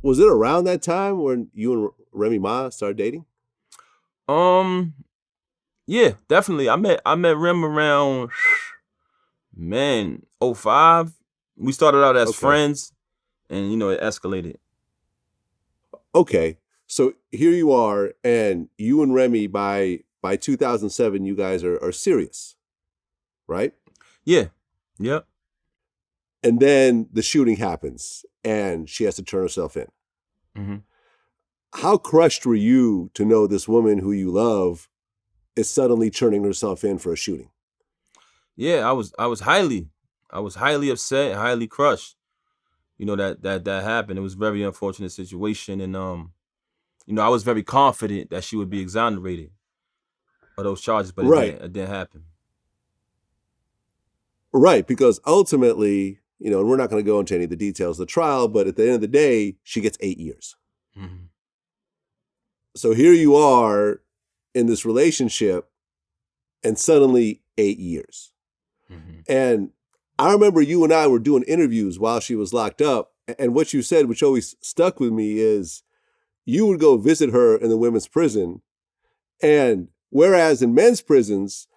was it around that time when you and Remy Ma started dating? Yeah, definitely. I met Rem around, man, '05. We started out as Okay. friends, and it escalated. Okay. So here you are, and you and Remy by 2007, you guys are serious, right? Yeah, yep. And then the shooting happens, and she has to turn herself in. hmm How crushed were you to know this woman who you love is suddenly turning herself in for a shooting? Yeah, I was highly upset, highly crushed. That happened. It was a very unfortunate situation, and I was very confident that she would be exonerated of those charges, but it Right. didn't. It didn't happen. Right. Because ultimately, and we're not going to go into any of the details of the trial, but at the end of the day, she gets 8 years. hmm So here you are in this relationship, and suddenly 8 years. hmm And I remember you and I were doing interviews while she was locked up. And what you said, which always stuck with me, is you would go visit her in the women's prison. And whereas in men's prisons,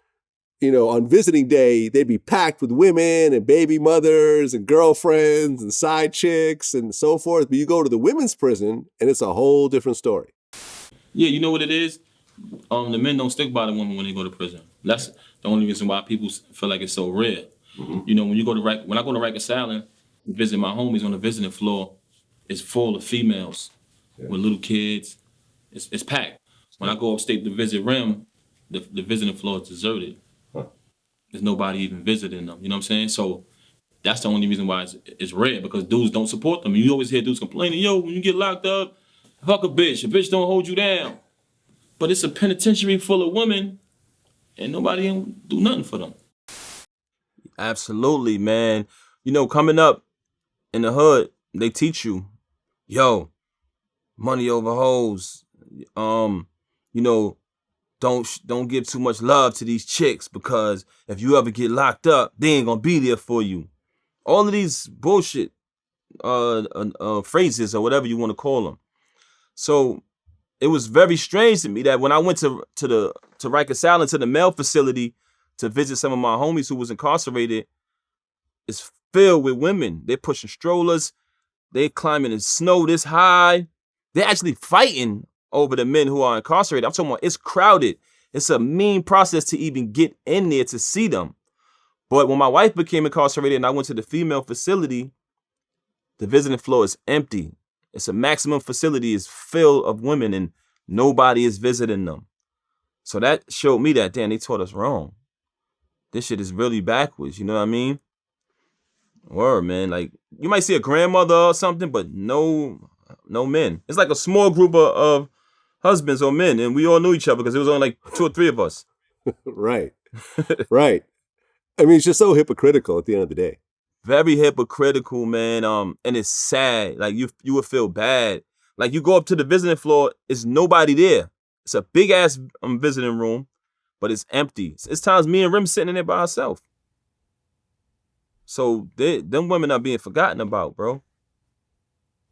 on visiting day, they'd be packed with women and baby mothers and girlfriends and side chicks and so forth. But you go to the women's prison and it's a whole different story. Yeah, you know what it is? The men don't stick by the women when they go to prison. That's the only reason why people feel like it's so rare. When I go to Rikers Island, visit my homies on the visiting floor, it's full of females with little kids. It's packed. When I go upstate to visit Rem, the visiting floor is deserted. There's nobody even visiting them. You know what I'm saying? So that's the only reason why it's rare, because dudes don't support them. You always hear dudes complaining, yo, when you get locked up, fuck a bitch. A bitch don't hold you down. But it's a penitentiary full of women, and nobody do nothing for them. Absolutely, man. Coming up in the hood, they teach you, yo, money over hoes. You know, don't give too much love to these chicks, because if you ever get locked up, they ain't gonna be there for you. All of these bullshit phrases, or whatever you want to call them. So it was very strange to me that when I went to Rikers Island, to the male facility, to visit some of my homies who was incarcerated, it's filled with women. They're pushing strollers. They're climbing in snow this high. They're actually fighting over the men who are incarcerated. I'm talking about, it's crowded. It's a mean process to even get in there to see them. But when my wife became incarcerated and I went to the female facility, the visiting floor is empty. It's a maximum facility, is filled of women, and nobody is visiting them. So that showed me that, damn, they taught us wrong. This shit is really backwards, you know what I mean? Word, man. Like, you might see a grandmother or something, but no men. It's like a small group of husbands or men, and we all knew each other because it was only like 2 or 3 of us. Right. Right. I mean, it's just so hypocritical at the end of the day. Very hypocritical, man. And it's sad. Like, you would feel bad. Like, you go up to the visiting floor, it's nobody there. It's a big ass visiting room, but it's empty. It's times me and Rim sitting in there by ourselves. So them women are being forgotten about, bro.